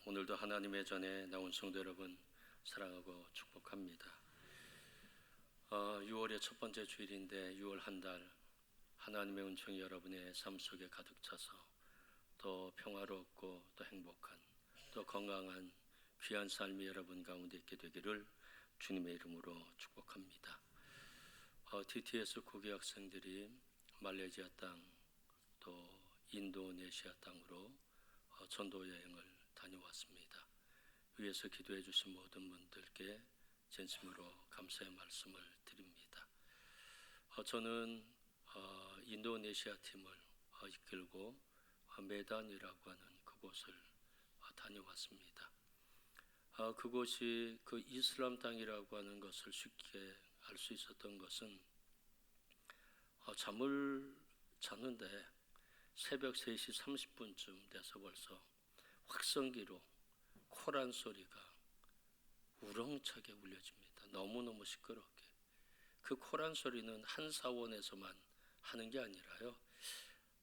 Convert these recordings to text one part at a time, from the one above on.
오늘도 하나님의 전에 나온 성도 여러분 사랑하고 축복합니다. 6월의 첫 번째 주일인데 6월 한 달 하나님의 은총이 여러분의 삶 속에 가득 차서 더 평화롭고 또 행복한 또 건강한 귀한 삶이 여러분 가운데 있게 되기를 주님의 이름으로 축복합니다. DTS 고교 학생들이 말레이시아 땅 또 인도네시아 땅으로 전도 여행을 다녀왔습니다. 위에서 기도해 주신 모든 분들께 진심으로 감사의 말씀을 드립니다. 저는 인도네시아 팀을 이끌고 메단이라고 하는 그곳을 다녀왔습니다. 그곳이 그 이슬람 땅이라고 하는 것을 쉽게 알 수 있었던 것은 잠을 잤는데 새벽 3시 30분쯤 돼서 벌써 확성기로 코란 소리가 우렁차게 울려집니다. 너무너무 시끄럽게. 그 코란 소리는 한 사원에서만 하는 게 아니라요,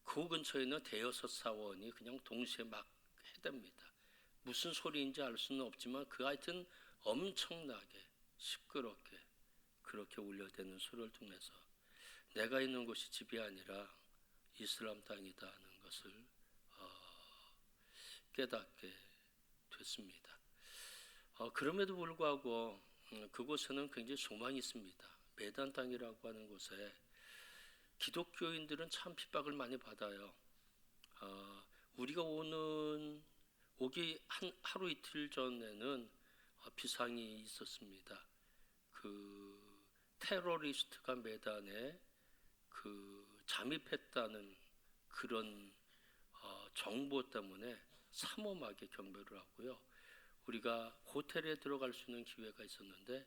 그 근처에 있는 대여섯 사원이 그냥 동시에 막 해댑니다. 무슨 소리인지 알 수는 없지만 그 하여튼 엄청나게 시끄럽게 그렇게 울려대는 소리를 통해서 내가 있는 곳이 집이 아니라 이슬람 땅이다 하는 것을 깨닫게 됐습니다. 그럼에도 불구하고 그곳에는 굉장히 소망이 있습니다. 메단 땅이라고 하는 곳에 기독교인들은 참 핍박을 많이 받아요. 우리가 오기 하루 이틀 전에는 비상이 있었습니다. 그 테러리스트가 메단에 잠입했다는 그런 정보 때문에 삼엄하게 경배를 하고요. 우리가 호텔에 들어갈 수 있는 기회가 있었는데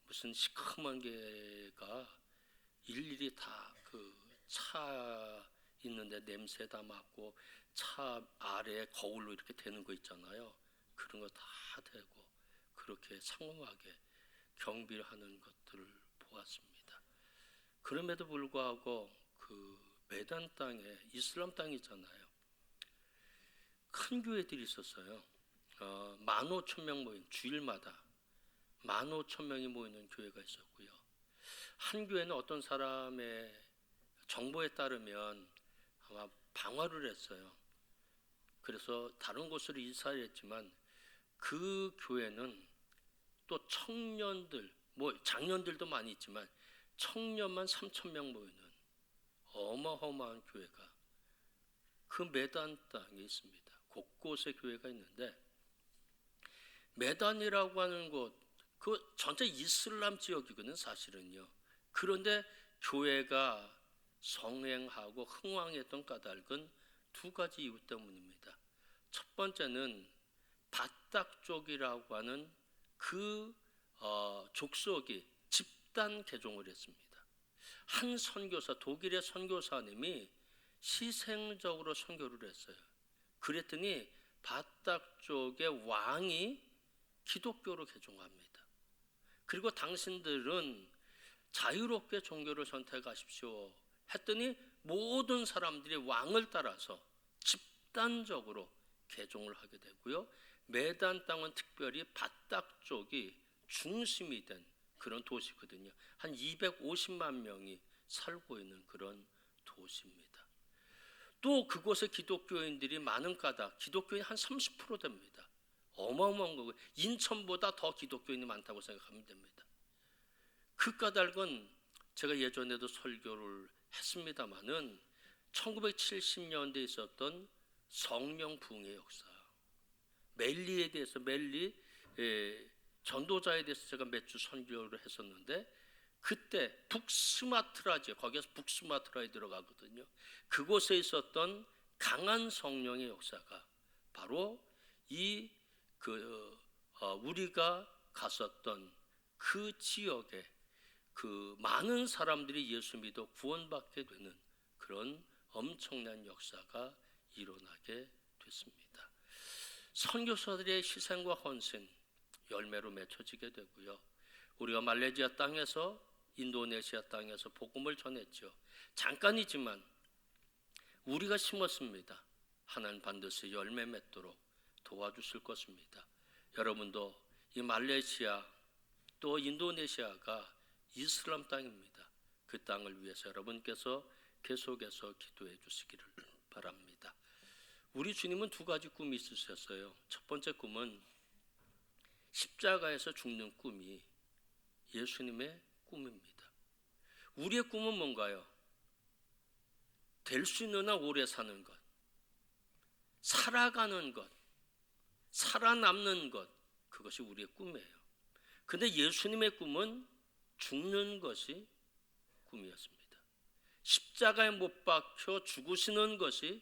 무슨 시커먼 개가 일일이 다 그 차 있는데 냄새 다 맡고 차 아래에 거울로 이렇게 대는 거 있잖아요. 그런 거 다 대고 그렇게 상엄하게 경비를 하는 것들을 보았습니다. 그럼에도 불구하고 그 메단 땅에 이슬람 땅이잖아요. 큰 교회들이 있었어요. 15,000명 모인 주일마다 15,000명이 모이는 교회가 있었고요. 한 교회는 어떤 사람의 정보에 따르면 아마 방화를 했어요. 그래서 다른 곳으로 이사를 했지만 그 교회는 또 청년들, 장년들도 많이 있지만 청년만 3,000명 모이는 어마어마한 교회가 그 메단 땅에 있습니다. 곳곳에 교회가 있는데 메단이라고 하는 곳, 그 전체 이슬람 지역이거든요, 사실은요. 그런데 교회가 성행하고 흥왕했던 까닭은 두 가지 이유 때문입니다. 첫 번째는 바딱족이라고 하는 그 족속이 집단 개종을 했습니다. 한 선교사, 독일의 선교사님이 희생적으로 선교를 했어요. 그랬더니 바딱족의 왕이 기독교로 개종합니다. 그리고 당신들은 자유롭게 종교를 선택하십시오 했더니 모든 사람들이 왕을 따라서 집단적으로 개종을 하게 되고요. 메단 땅은 특별히 바딱족이 중심이 된 그런 도시거든요. 한 250만 명이 살고 있는 그런 도시입니다. 또 그곳에 기독교인들이 많은 까닭, 기독교인 한 30% 됩니다. 어마어마한 거고요. 인천보다 더 기독교인이 많다고 생각하면 됩니다. 그 까닭은 제가 예전에도 설교를 했습니다마는 1970년대에 있었던 성령 부흥의 역사, 멜리에 대해서 전도자에 대해서 제가 몇 주 선교를 했었는데 그때 북스마트라 지역, 거기에서 북스마트라에 들어가거든요. 그곳에 있었던 강한 성령의 역사가 바로 우리가 갔었던 그 지역에 그 많은 사람들이 예수 믿어 구원받게 되는 그런 엄청난 역사가 일어나게 됐습니다. 선교사들의 희생과 헌신 열매로 맺혀지게 되고요. 우리가 말레이시아 땅에서 인도네시아 땅에서 복음을 전했죠. 잠깐이지만 우리가 심었습니다. 하나님 반드시 열매 맺도록 도와주실 것입니다. 여러분도 이 말레이시아 또 인도네시아가 이슬람 땅입니다. 그 땅을 위해서 여러분께서 계속해서 기도해 주시기를 바랍니다. 우리 주님은 두 가지 꿈이 있으셨어요. 첫 번째 꿈은 십자가에서 죽는 꿈이 예수님의 꿈입니다. 우리의 꿈은 뭔가요? 될 수 있는 한 오래 사는 것, 살아가는 것, 살아남는 것, 그것이 우리의 꿈이에요. 근데 예수님의 꿈은 죽는 것이 꿈이었습니다. 십자가에 못 박혀 죽으시는 것이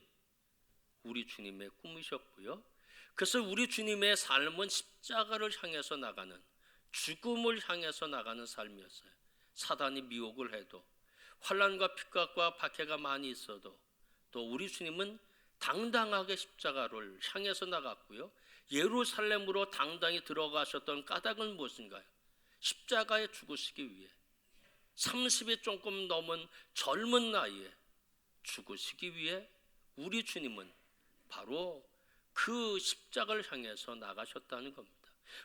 우리 주님의 꿈이셨고요. 그래서 우리 주님의 삶은 십자가를 향해서 나가는, 죽음을 향해서 나가는 삶이었어요. 사단이 미혹을 해도, 환난과 핍박과 박해가 많이 있어도 또 우리 주님은 당당하게 십자가를 향해서 나갔고요. 예루살렘으로 당당히 들어가셨던 까닭은 무엇인가요? 십자가에 죽으시기 위해 30이 조금 넘은 젊은 나이에 죽으시기 위해 우리 주님은 바로 그 십자가를 향해서 나가셨다는 겁니다.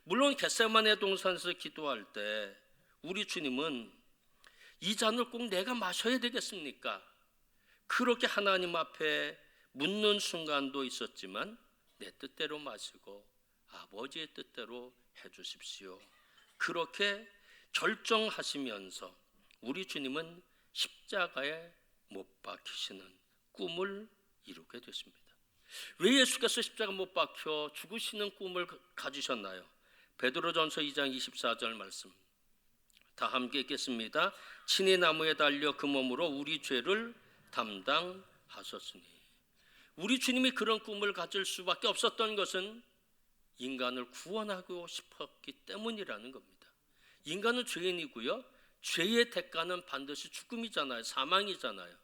물론 겟세마네 동산에서 기도할 때 우리 주님은 이 잔을 꼭 내가 마셔야 되겠습니까? 그렇게 하나님 앞에 묻는 순간도 있었지만 내 뜻대로 마시고 아버지의 뜻대로 해주십시오. 그렇게 결정하시면서 우리 주님은 십자가에 못 박히시는 꿈을 이루게 됐습니다. 왜 예수께서 십자가 못 박혀 죽으시는 꿈을 가지셨나요? 베드로전서 2장 24절 말씀 다 함께 읽겠습니다. 친히 나무에 달려 그 몸으로 우리 죄를 담당하셨으니. 우리 주님이 그런 꿈을 가질 수밖에 없었던 것은 인간을 구원하고 싶었기 때문이라는 겁니다. 인간은 죄인이고요. 죄의 대가는 반드시 죽음이잖아요. 사망이잖아요.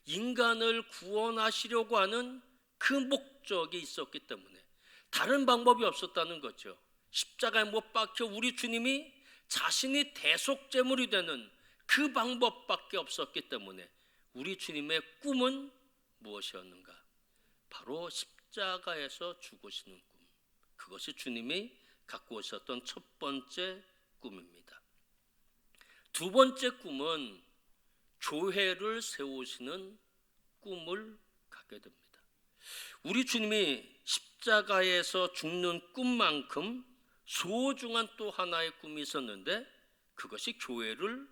인간을 구원하시려고 하는 그 목적이 있었기 때문에 다른 방법이 없었다는 거죠. 십자가에 못 박혀 우리 주님이 자신이 대속제물이 되는 그 방법밖에 없었기 때문에 우리 주님의 꿈은 무엇이었는가? 바로 십자가에서 죽으시는 꿈. 그것이 주님이 갖고 오셨던 첫 번째 꿈입니다. 두 번째 꿈은 교회를 세우시는 꿈을 갖게 됩니다. 우리 주님이 십자가에서 죽는 꿈만큼 소중한 또 하나의 꿈이 있었는데 그것이 교회를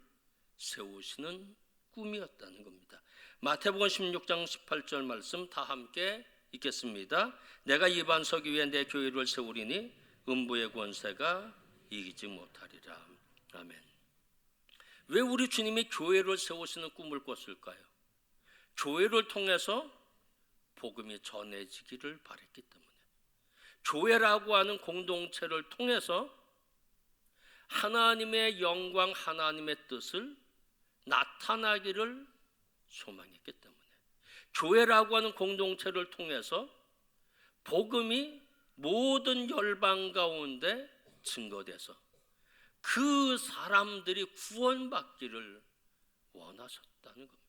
세우시는 꿈이었다는 겁니다. 마태복음 16장 18절 말씀 다 함께 읽겠습니다. 내가 이 반석 위에 내 교회를 세우리니 음부의 권세가 이기지 못하리라. 아멘. 왜 우리 주님이 교회를 세우시는 꿈을 꿨을까요? 교회를 통해서 복음이 전해지기를 바랬기 때문에, 교회라고 하는 공동체를 통해서 하나님의 영광, 하나님의 뜻을 나타나기를 소망했기 때문에, 교회라고 하는 공동체를 통해서 복음이 모든 열방 가운데 증거돼서 그 사람들이 구원받기를 원하셨다는 겁니다.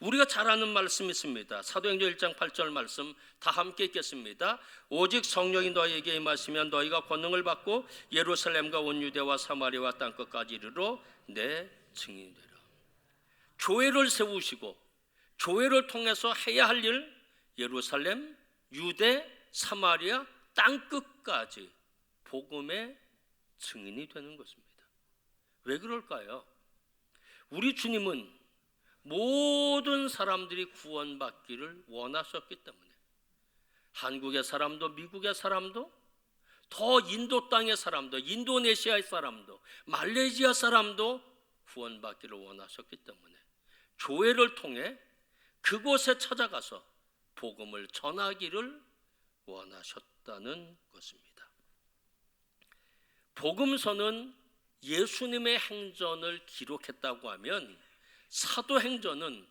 우리가 잘 아는 말씀이 있습니다. 사도행전 1장 8절 말씀 다 함께 읽겠습니다. 오직 성령이 너희에게 임하시면 너희가 권능을 받고 예루살렘과 온 유대와 사마리아와 땅끝까지 이르러 내 증인이 되라. 교회를 세우시고 교회를 통해서 해야 할 일, 예루살렘, 유대, 사마리아 땅끝까지 복음의 증인이 되는 것입니다. 왜 그럴까요? 우리 주님은 모든 사람들이 구원받기를 원하셨기 때문에 한국의 사람도 미국의 사람도 더 인도 땅의 사람도 인도네시아의 사람도 말레이시아 사람도 구원받기를 원하셨기 때문에 교회를 통해 그곳에 찾아가서 복음을 전하기를 원하셨다는 것입니다. 복음서는 예수님의 행전을 기록했다고 하면 사도행전은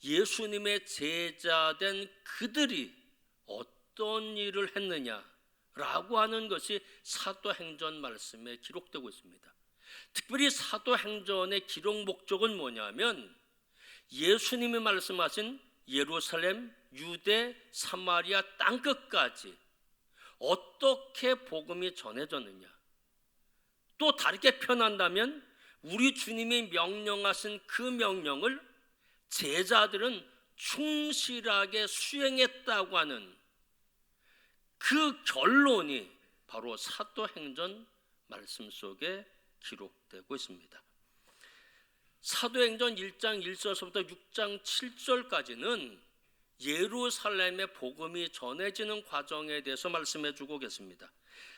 예수님의 제자된 그들이 어떤 일을 했느냐라고 하는 것이 사도행전 말씀에 기록되고 있습니다. 특별히 사도행전의 기록 목적은 뭐냐면 예수님이 말씀하신 예루살렘, 유대, 사마리아 땅끝까지 어떻게 복음이 전해졌느냐? 또 다르게 표현한다면 우리 주님이 명령하신 그 명령을 제자들은 충실하게 수행했다고 하는 그 결론이 바로 사도행전 말씀 속에 기록되고 있습니다. 사도행전 1장 1절서부터 6장 7절까지는 예루살렘의 복음이 전해지는 과정에 대해서 말씀해 주고 계십니다.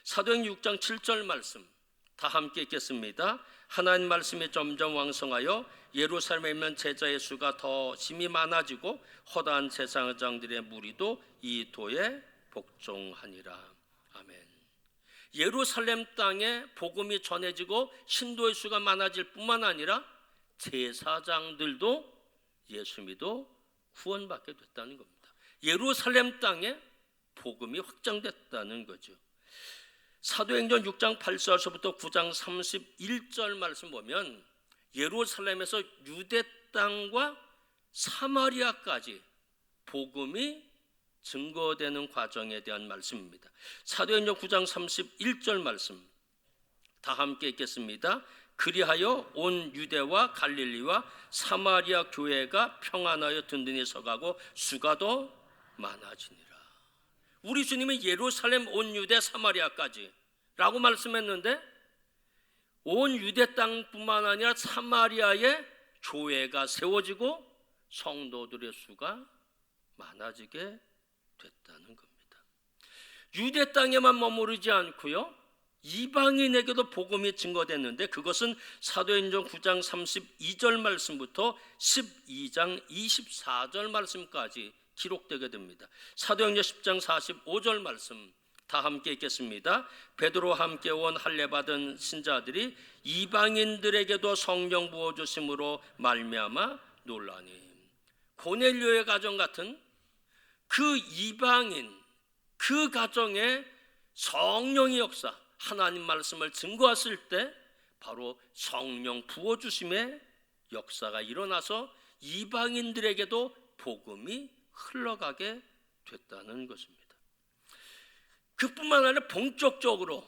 사도행전 6장 7절 말씀 다 함께 읽겠습니다. 하나님 말씀이 점점 왕성하여 예루살렘에 있는 제자의 수가 더 심히 많아지고 허다한 제사장들의 무리도 이 도에 복종하니라. 아멘. 예루살렘 땅에 복음이 전해지고 신도의 수가 많아질 뿐만 아니라 제사장들도 예수 믿어 구원받게 됐다는 겁니다. 예루살렘 땅에 복음이 확장됐다는 거죠. 사도행전 6장 8절서부터 9장 31절 말씀 보면 예루살렘에서 유대 땅과 사마리아까지 복음이 증거되는 과정에 대한 말씀입니다. 사도행전 9장 31절 말씀 다 함께 읽겠습니다. 그리하여 온 유대와 갈릴리와 사마리아 교회가 평안하여 든든히 서가고 수가 더 많아지니라. 우리 주님이 예루살렘 온 유대 사마리아까지 라고 말씀했는데 온 유대 땅뿐만 아니라 사마리아에 교회가 세워지고 성도들의 수가 많아지게 됐다는 겁니다. 유대 땅에만 머무르지 않고요, 이방인에게도 복음이 증거됐는데 그것은 사도행전 9장 32절 말씀부터 12장 24절 말씀까지 기록되게 됩니다. 사도행전 10장 45절 말씀 다 함께 읽겠습니다. 베드로와 함께 온 할례 받은 신자들이 이방인들에게도 성령 부어 주심으로 말미암아 놀라니. 고넬료의 가정 같은 그 이방인 그 가정에 성령의 역사, 하나님 말씀을 증거했을 때 바로 성령 부어 주심의 역사가 일어나서 이방인들에게도 복음이 흘러가게 됐다는 것입니다. 그뿐만 아니라 본격적으로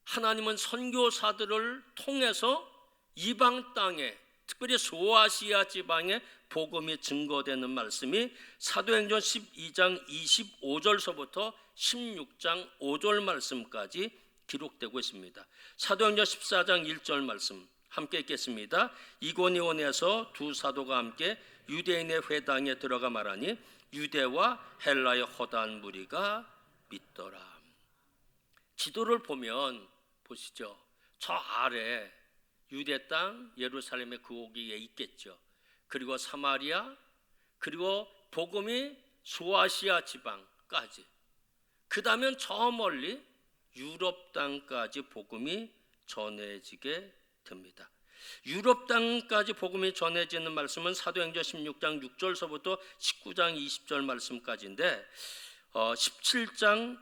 하나님은 선교사들을 통해서 이방 땅에, 특별히 소아시아 지방에 복음이 증거되는 말씀이 사도행전 12장 25절서부터 16장 5절 말씀까지 기록되고 있습니다. 사도행전 14장 1절 말씀 함께 읽겠습니다. 이고니온에서 두 사도가 함께 유대인의 회당에 들어가 말하니 유대와 헬라의 허다한 무리가 믿더라. 지도를 보면 보시죠. 저 아래 유대 땅 예루살렘의 거기에 있겠죠. 그리고 사마리아, 그리고 복음이 소아시아 지방까지, 그 다음엔 저 멀리 유럽 땅까지 복음이 전해지게 됩니다. 유럽 땅까지 복음이 전해지는 말씀은 사도행전 16장 6절서부터 19장 20절 말씀까지인데 17장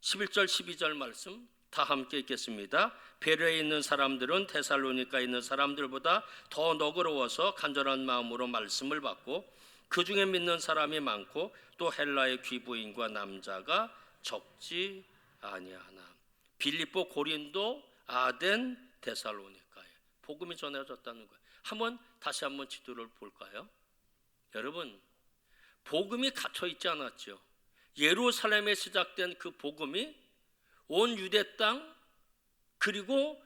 11절 12절 말씀 다 함께 읽겠습니다. 베레에 있는 사람들은 데살로니가에 있는 사람들보다 더 너그러워서 간절한 마음으로 말씀을 받고 그 중에 믿는 사람이 많고 또 헬라의 귀부인과 남자가 적지 아니하나. 빌립보, 고린도, 아덴, 데살로니가에 복음이 전해졌다는 거예요. 다시 한번 지도를 볼까요? 여러분, 복음이 갇혀 있지 않았죠. 예루살렘에 시작된 그 복음이 온 유대 땅, 그리고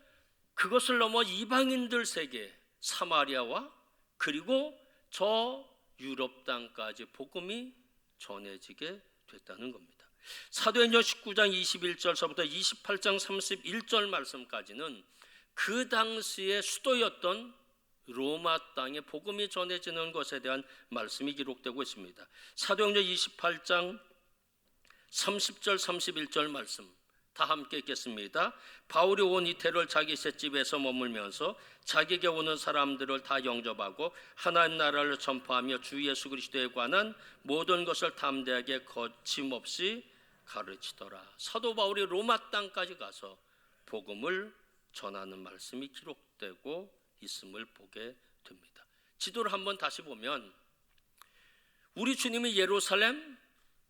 그것을 넘어 이방인들 세계 사마리아와 그리고 저 유럽 땅까지 복음이 전해지게 됐다는 겁니다. 사도행전 19장 21절서부터 28장 31절 말씀까지는 그 당시의 수도였던 로마 땅에 복음이 전해지는 것에 대한 말씀이 기록되고 있습니다. 사도행전 28장 30절 31절 말씀 다 함께 읽겠습니다. 바울이 온 이태를 자기 셋집에서 머물면서 자기에게 오는 사람들을 다 영접하고 하나님 나라를 전파하며 주 예수 그리스도에 관한 모든 것을 담대하게 거침없이 가르치더라. 사도 바울이 로마 땅까지 가서 복음을 전하는 말씀이 기록되고 있음을 보게 됩니다. 지도를 한번 다시 보면 우리 주님이 예루살렘,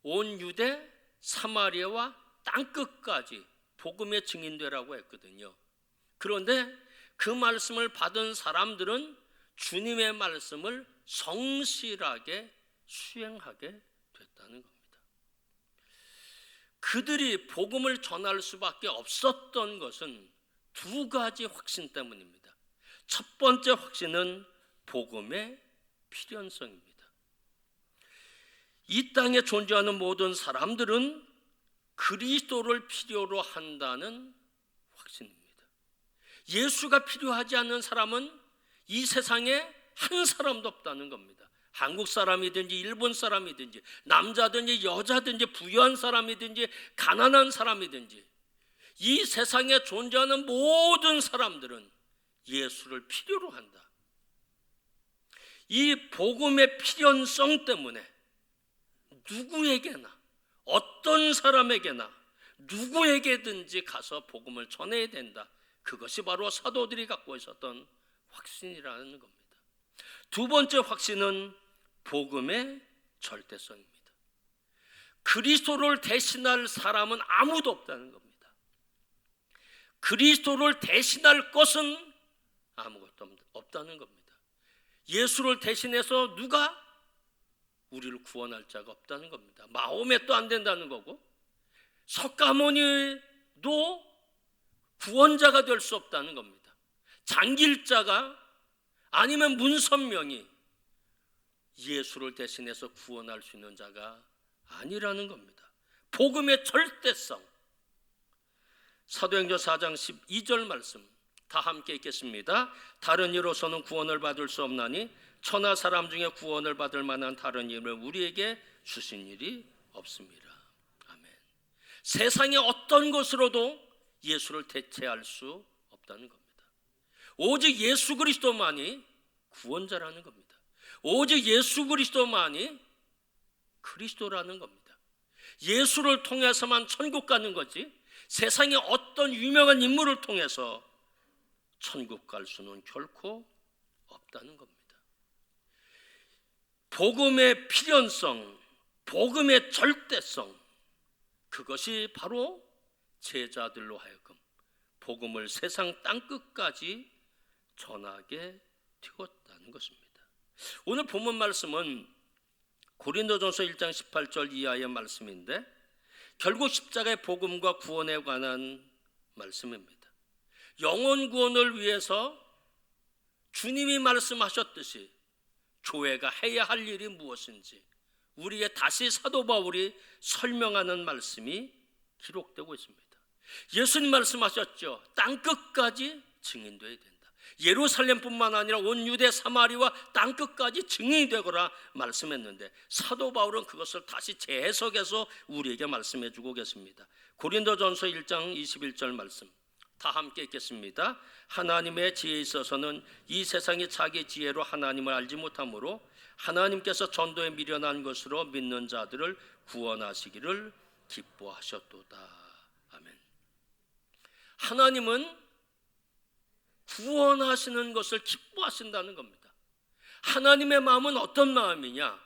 온 유대, 사마리아와 땅끝까지 복음의 증인되라고 했거든요. 그런데 그 말씀을 받은 사람들은 주님의 말씀을 성실하게 수행하게 됐다는 겁니다. 그들이 복음을 전할 수밖에 없었던 것은 두 가지 확신 때문입니다. 첫 번째 확신은 복음의 필연성입니다. 이 땅에 존재하는 모든 사람들은 그리스도를 필요로 한다는 확신입니다. 예수가 필요하지 않는 사람은 이 세상에 한 사람도 없다는 겁니다. 한국 사람이든지 일본 사람이든지 남자든지 여자든지 부유한 사람이든지 가난한 사람이든지 이 세상에 존재하는 모든 사람들은 예수를 필요로 한다. 이 복음의 필연성 때문에 누구에게나 어떤 사람에게나 누구에게든지 가서 복음을 전해야 된다. 그것이 바로 사도들이 갖고 있었던 확신이라는 겁니다. 두 번째 확신은 복음의 절대성입니다. 그리스도를 대신할 사람은 아무도 없다는 겁니다. 그리스도를 대신할 것은 아무것도 없다는 겁니다. 예수를 대신해서 누가 우리를 구원할 자가 없다는 겁니다. 마호멧도 안 된다는 거고 석가모니도 구원자가 될 수 없다는 겁니다. 장길자가 아니면 문선명이 예수를 대신해서 구원할 수 있는 자가 아니라는 겁니다. 복음의 절대성. 사도행전 4장 12절 말씀 다 함께 읽겠습니다. 다른 이로서는 구원을 받을 수 없나니 천하 사람 중에 구원을 받을 만한 다른 이름을 우리에게 주신 일이 없습니다. 아멘. 세상의 어떤 것으로도 예수를 대체할 수 없다는 겁니다. 오직 예수 그리스도만이 구원자라는 겁니다. 오직 예수 그리스도만이 그리스도라는 겁니다. 예수를 통해서만 천국 가는 거지 세상의 어떤 유명한 인물을 통해서 천국 갈 수는 결코 없다는 겁니다. 복음의 필연성, 복음의 절대성, 그것이 바로 제자들로 하여금 복음을 세상 땅끝까지 전하게 되었다는 것입니다. 오늘 본문 말씀은 고린도전서 1장 18절 이하의 말씀인데 결국 십자가의 복음과 구원에 관한 말씀입니다. 영혼 구원을 위해서 주님이 말씀하셨듯이 교회가 해야 할 일이 무엇인지 우리에게 다시 사도 바울이 설명하는 말씀이 기록되고 있습니다. 예수님 말씀하셨죠. 땅끝까지 증인되어야 된다. 예루살렘뿐만 아니라 온 유대 사마리와 땅끝까지 증인이 되거라 말씀했는데 사도 바울은 그것을 다시 재해석해서 우리에게 말씀해 주고 계십니다. 고린도전서 1장 21절 말씀 다 함께 읽겠습니다. 하나님의 지혜에 있어서는 이 세상이 자기 지혜로 하나님을 알지 못하므로 하나님께서 전도에 미련한 것으로 믿는 자들을 구원하시기를 기뻐하셨도다. 아멘. 하나님은 구원하시는 것을 기뻐하신다는 겁니다. 하나님의 마음은 어떤 마음이냐?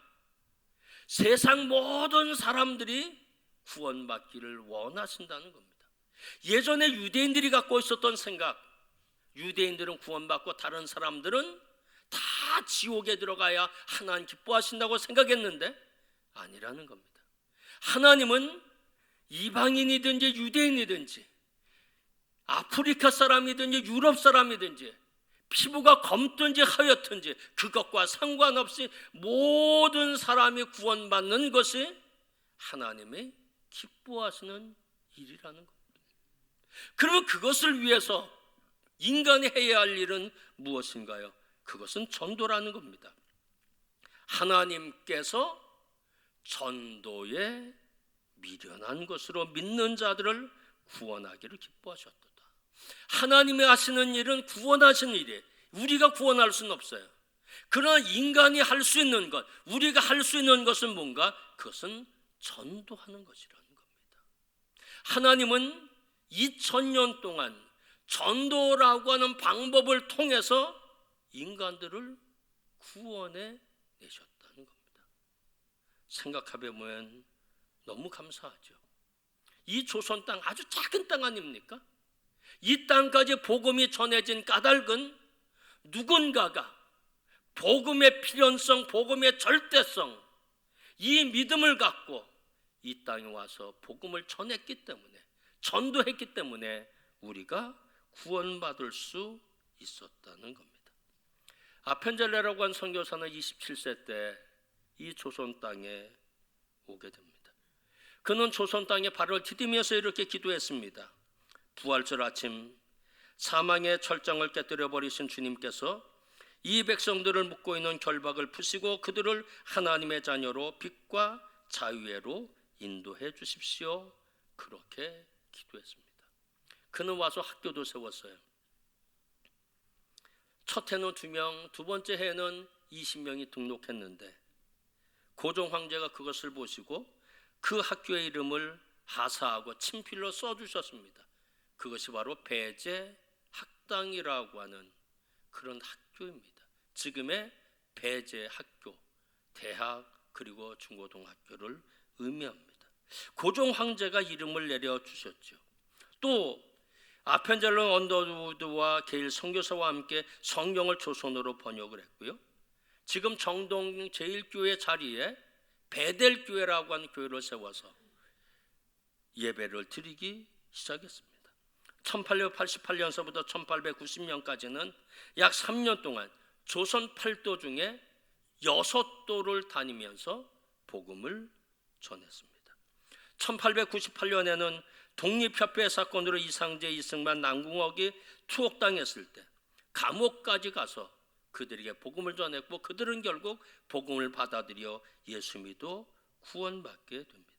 세상 모든 사람들이 구원받기를 원하신다는 겁니다. 예전에 유대인들이 갖고 있었던 생각, 유대인들은 구원받고 다른 사람들은 다 지옥에 들어가야 하나님 기뻐하신다고 생각했는데 아니라는 겁니다. 하나님은 이방인이든지 유대인이든지 아프리카 사람이든지 유럽 사람이든지 피부가 검든지 하얗든지 그것과 상관없이 모든 사람이 구원받는 것이 하나님의 기뻐하시는 일이라는 겁니다. 그러면 그것을 위해서 인간이 해야 할 일은 무엇인가요? 그것은 전도라는 겁니다. 하나님께서 전도에 미련한 것으로 믿는 자들을 구원하기를 기뻐하셨도다. 하나님이 하시는 일은 구원하시는 일이에요. 우리가 구원할 수는 없어요. 그러나 인간이 할 수 있는 것, 우리가 할 수 있는 것은 뭔가? 그것은 전도하는 것이라는 겁니다. 하나님은 2000년 동안 전도라고 하는 방법을 통해서 인간들을 구원해 내셨다는 겁니다. 생각해 보면 너무 감사하죠. 이 조선 땅 아주 작은 땅 아닙니까? 이 땅까지 복음이 전해진 까닭은 누군가가 복음의 필연성, 복음의 절대성, 이 믿음을 갖고 이 땅에 와서 복음을 전했기 때문에, 전도했기 때문에 우리가 구원받을 수 있었다는 겁니다. 아펜젤레라고 한 선교사는 27세 때 이 조선 땅에 오게 됩니다. 그는 조선 땅에 발을 디디면서 이렇게 기도했습니다. 부활절 아침, 사망의 철장을 깨뜨려 버리신 주님께서 이 백성들을 묶고 있는 결박을 푸시고 그들을 하나님의 자녀로 빛과 자유로 인도해 주십시오. 그렇게 기도했습니다. 그는 와서 학교도 세웠어요. 첫 해는 2명, 두 번째 해는 20명이 등록했는데 고종 황제가 그것을 보시고 그 학교의 이름을 하사하고 친필로 써주셨습니다. 그것이 바로 배제 학당이라고 하는 그런 학교입니다. 지금의 배제 학교, 대학 그리고 중고등학교를 의미합니다. 고종 황제가 이름을 내려주셨죠. 또 아펜젤러 언더우드와 게일 선교사와 함께 성경을 조선어로 번역을 했고요. 지금 정동 제1교회 자리에 베델교회라고 하는 교회를 세워서 예배를 드리기 시작했습니다. 1888년서부터 1890년까지는 약 3년 동안 조선 8도 중에 6도를 다니면서 복음을 전했습니다. 1898년에는 독립협회 사건으로 이상재, 이승만, 남궁옥이 투옥당했을 때 감옥까지 가서 그들에게 복음을 전했고 그들은 결국 복음을 받아들여 예수 믿어 구원받게 됩니다.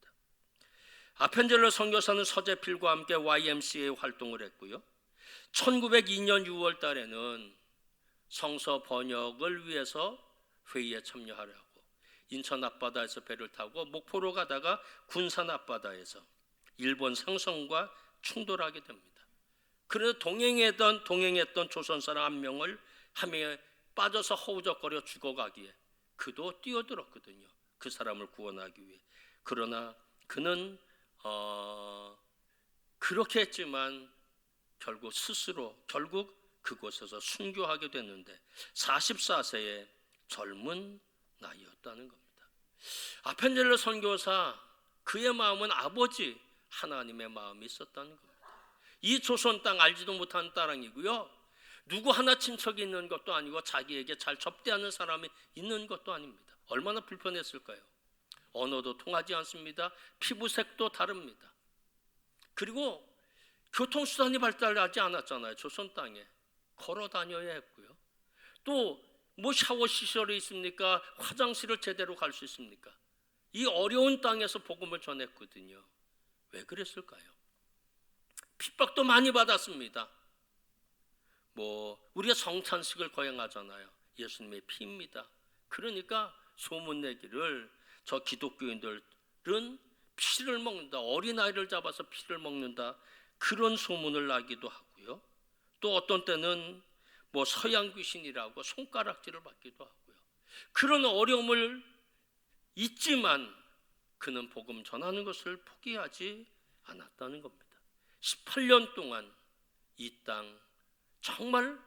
아펜젤러 선교사는 서재필과 함께 YMCA 활동을 했고요. 1902년 6월 달에는 성서 번역을 위해서 회의에 참여하려고 인천 앞바다에서 배를 타고 목포로 가다가 군산 앞바다에서 일본 상선과 충돌하게 됩니다. 그래서 동행했던 조선 사람 한 명을 함에 빠져서 허우적거려 죽어가기에 그도 뛰어들었거든요. 그 사람을 구원하기 위해. 그러나 그는 그렇게 했지만 결국 그곳에서 순교하게 됐는데 44세의 젊은 나이였다는 겁니다. 아펜젤러 선교사, 그의 마음은 아버지 하나님의 마음이 있었다는 겁니다. 이 조선 땅 알지도 못하는 땅이고요. 누구 하나 친척이 있는 것도 아니고 자기에게 잘 접대하는 사람이 있는 것도 아닙니다. 얼마나 불편했을까요? 언어도 통하지 않습니다. 피부색도 다릅니다. 그리고 교통수단이 발달하지 않았잖아요. 조선 땅에 걸어 다녀야 했고요. 또 뭐 샤워 시설이 있습니까? 화장실을 제대로 갈 수 있습니까? 이 어려운 땅에서 복음을 전했거든요. 왜 그랬을까요? 핍박도 많이 받았습니다. 우리가 성찬식을 거행하잖아요. 예수님의 피입니다. 그러니까 소문내기를 저 기독교인들은 피를 먹는다, 어린아이를 잡아서 피를 먹는다, 그런 소문을 나기도 하고요. 또 어떤 때는 서양 귀신이라고 손가락질을 받기도 하고요. 그런 어려움을 있지만 그는 복음 전하는 것을 포기하지 않았다는 겁니다. 18년 동안 이 땅, 정말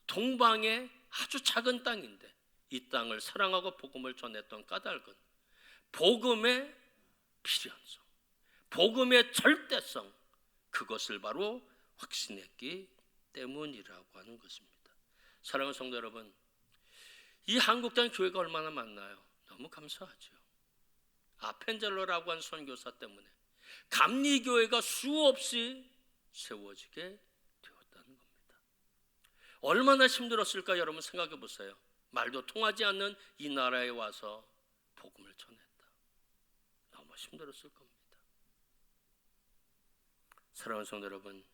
동방의 아주 작은 땅인데 이 땅을 사랑하고 복음을 전했던 까닭은 복음의 필연성, 복음의 절대성, 그것을 바로 확신했기 때문이라고 하는 것입니다. 사랑하는 성도 여러분, 이 한국 땅 교회가 얼마나 많나요? 너무 감사하죠. 아펜젤러라고 한 선교사 때문에 감리교회가 수없이 세워지게 되었다는 겁니다. 얼마나 힘들었을까 여러분 생각해 보세요. 말도 통하지 않는 이 나라에 와서 복음을 전했다. 너무 힘들었을 겁니다. 사랑하는 성도 여러분,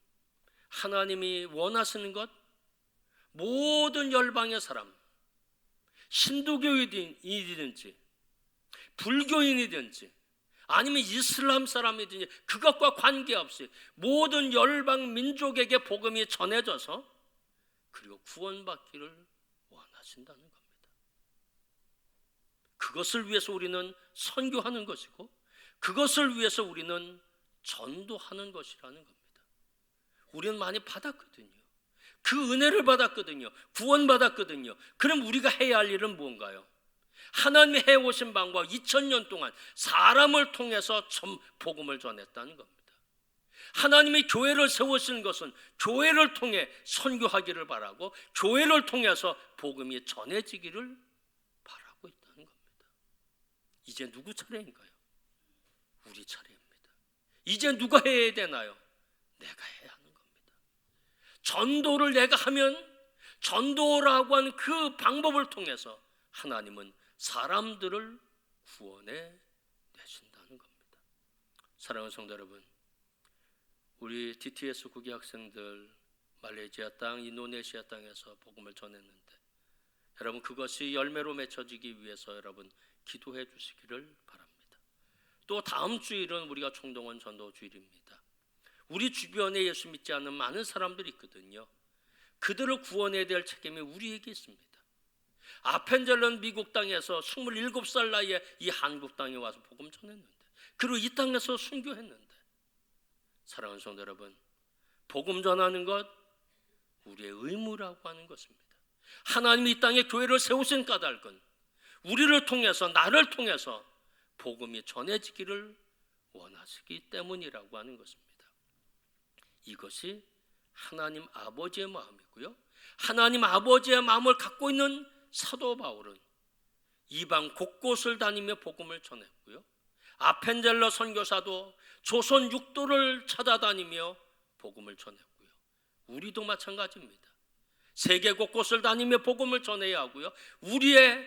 하나님이 원하시는 것, 모든 열방의 사람, 힌두교인이든지 불교인이든지 아니면 이슬람 사람이든지 그것과 관계없이 모든 열방 민족에게 복음이 전해져서 그리고 구원받기를 원하신다는 겁니다. 그것을 위해서 우리는 선교하는 것이고 그것을 위해서 우리는 전도하는 것이라는 겁니다. 우리는 많이 받았거든요. 그 은혜를 받았거든요. 구원받았거든요. 그럼 우리가 해야 할 일은 뭔가요? 하나님이 해오신 방법 2000년 동안 사람을 통해서 복음을 전했다는 겁니다. 하나님이 교회를 세우신 것은 교회를 통해 선교하기를 바라고 교회를 통해서 복음이 전해지기를 바라고 있다는 겁니다. 이제 누구 차례인가요? 우리 차례입니다. 이제 누가 해야 되나요? 내가 해야 하는 겁니다. 전도를 내가 하면 전도라고 하는 그 방법을 통해서 하나님은 사람들을 구원해 내신다는 겁니다. 사랑하는 성도 여러분, 우리 DTS 국기 학생들 말레이시아 땅, 인도네시아 땅에서 복음을 전했는데 여러분 그것이 열매로 맺혀지기 위해서 여러분 기도해 주시기를 바랍니다. 또 다음 주일은 우리가 총동원 전도 주일입니다. 우리 주변에 예수 믿지 않는 많은 사람들이 있거든요. 그들을 구원해야 될 책임이 우리에게 있습니다. 아펜젤런 미국 땅에서 27살 나이에 이 한국 땅에 와서 복음 전했는데 그리고 이 땅에서 순교했는데 사랑하는 성도 여러분, 복음 전하는 것 우리의 의무라고 하는 것입니다. 하나님이 이 땅에 교회를 세우신 까닭은 우리를 통해서 나를 통해서 복음이 전해지기를 원하시기 때문이라고 하는 것입니다. 이것이 하나님 아버지의 마음이고요. 하나님 아버지의 마음을 갖고 있는 사도 바울은 이방 곳곳을 다니며 복음을 전했고요. 아펜젤러 선교사도 조선 육도를 찾아다니며 복음을 전했고요. 우리도 마찬가지입니다. 세계 곳곳을 다니며 복음을 전해야 하고요. 우리의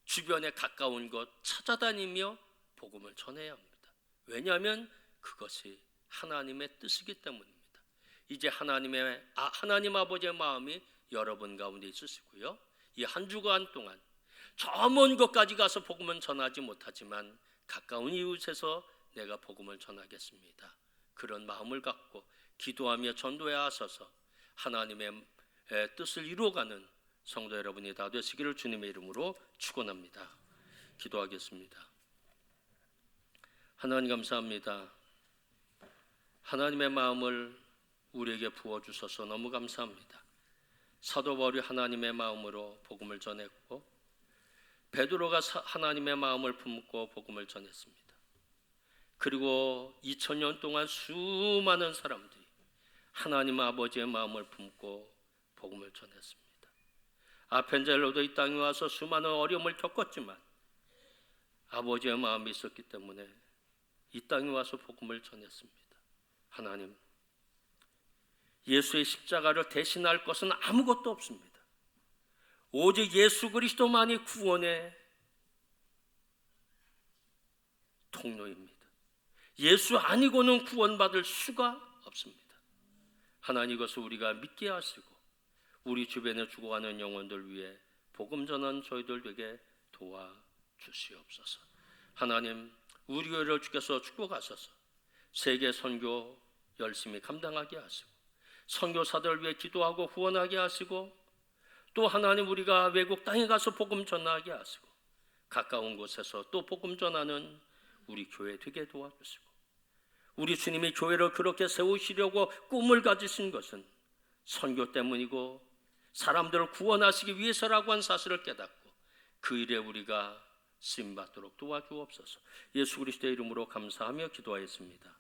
주변에 가까운 곳 찾아다니며 복음을 전해야 합니다. 왜냐하면 그것이 하나님의 뜻이기 때문입니다. 이제 하나님 아버지의 마음이 여러분 가운데 있으시고요. 이 한 주간 동안 저 먼 곳까지 가서 복음은 전하지 못하지만 가까운 이웃에서 내가 복음을 전하겠습니다. 그런 마음을 갖고 기도하며 전도에 앞서서 하나님의 뜻을 이루어가는 성도 여러분이 다 되시기를 주님의 이름으로 축원합니다. 기도하겠습니다. 하나님 감사합니다. 하나님의 마음을 우리에게 부어주셔서 너무 감사합니다. 사도 바울이 하나님의 마음으로 복음을 전했고 베드로가 하나님의 마음을 품고 복음을 전했습니다. 그리고 2000년 동안 수많은 사람들이 하나님 아버지의 마음을 품고 복음을 전했습니다. 아펜젤로도 이 땅에 와서 수많은 어려움을 겪었지만 아버지의 마음이 있었기 때문에 이 땅에 와서 복음을 전했습니다. 하나님, 예수의 십자가를 대신할 것은 아무것도 없습니다. 오직 예수 그리스도만이 구원의 통로입니다. 예수 아니고는 구원받을 수가 없습니다. 하나님, 이것을 우리가 믿게 하시고 우리 주변에 죽어가는 영혼들 위해 복음 전한 저희들 되게 도와주시옵소서. 하나님, 우리 교회를 주께서 축복하셔서 세계 선교 열심히 감당하게 하시고 선교사들을 위해 기도하고 후원하게 하시고 또 하나님, 우리가 외국 땅에 가서 복음 전하게 하시고 가까운 곳에서 또 복음 전하는 우리 교회 되게 도와주시고 우리 주님이 교회를 그렇게 세우시려고 꿈을 가지신 것은 선교 때문이고 사람들을 구원하시기 위해서라고 한 사실을 깨닫고 그 일에 우리가 쓰임받도록 도와주옵소서. 예수 그리스도의 이름으로 감사하며 기도하였습니다.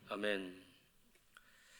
아멘.